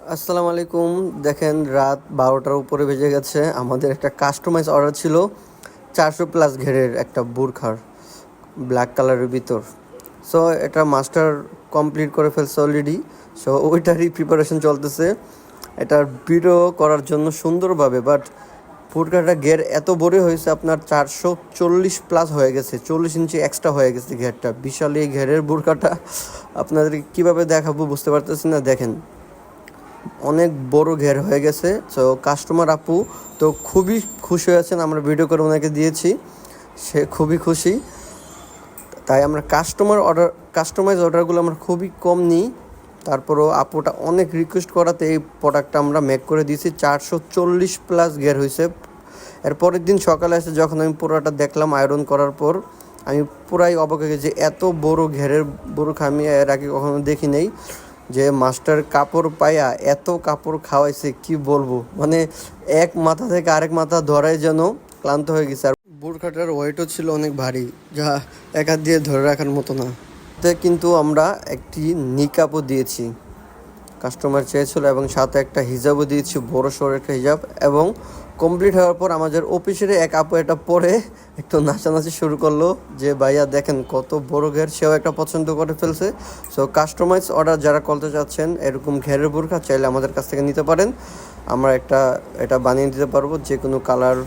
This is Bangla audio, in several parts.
আসসালামু আলাইকুম। দেখেন রাত 12টার উপরে বেজে গেছে। আমাদের একটা কাস্টমাইজ অর্ডার ছিল 400+ ঘেরের একটা বুরখার ব্ল্যাক কালারের ভিতর। সো এটা মাস্টার কমপ্লিট করে ফেলছে অলরেডি। সো ওইটারই প্রিপারেশন চলতেছে এটার ভিডিও করার জন্য সুন্দরভাবে। বাট বুরখাটা ঘের এত বড় হয়েছে, আপনার 440+ হয়ে গেছে, 40 ইঞ্চি এক্সট্রা হয়ে গেছে ঘেরটা। বিশাল এই ঘেরের বুরখাটা আপনাদেরকে কীভাবে দেখাবো বুঝতে পারতেছি না। দেখেন অনেক বড় ঘের হয়ে গেছে। তো কাস্টমার আপু তো খুবই খুশি হয়েছেন, আমরা ভিডিও করে ওনাকে দিয়েছি, সে খুবই খুশি। তাই আমরা কাস্টমাইজ অর্ডারগুলো আমরা খুবই কম নিই। তারপরও আপুটা অনেক রিকোয়েস্ট করাতে এই প্রোডাক্টটা আমরা মেক করে দিয়েছি। 440+ ঘের হয়েছে। এর পরের দিন সকালে এসে যখন আমি পুরোটা দেখলাম আয়রন করার পর, আমি পুরাই অবাক হয়ে গেছি। এত বড় ঘেরের বুরখা আমি এর আগে কখনো দেখি নেই। যে মাস্টার কাপড় পায়া এত কাপড় খাওয়াইছে কি বলবো, মানে এক মাথা থেকে আরেক মাথা ধরাই যেন ক্লান্ত হয়ে গেছে। আর বুরখাটার ওয়েটও ছিল অনেক ভারী, যা এক হাত দিয়ে ধরে রাখার মতো না। কিন্তু আমরা একটি নিকাবও দিয়েছি, কাস্টমার চেয়েছিল, এবং সাথে একটা হিজাবও দিয়েছি, বড় সড়ো একটা হিজাব। এবং কমপ্লিট হওয়ার পর আমাদের অফিসের এক আপু এটা পরে একটু নাচানাচি শুরু করলো যে ভাইয়া দেখেন কত বড় ঘের, সেও একটা পছন্দ করে ফেলছে। সো কাস্টমাইজ অর্ডার যারা করতে চাচ্ছেন এরকম ঘেরের বুরখা চাইলে আমাদের কাছ থেকে নিতে পারেন। আমরা এটা বানিয়ে দিতে পারবো, যে কোনো কালার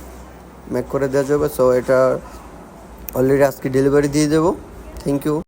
মেক করে দেওয়া যাবে। সো এটা অলরেডি আজকে ডেলিভারি দিয়ে দেবো। Thank you.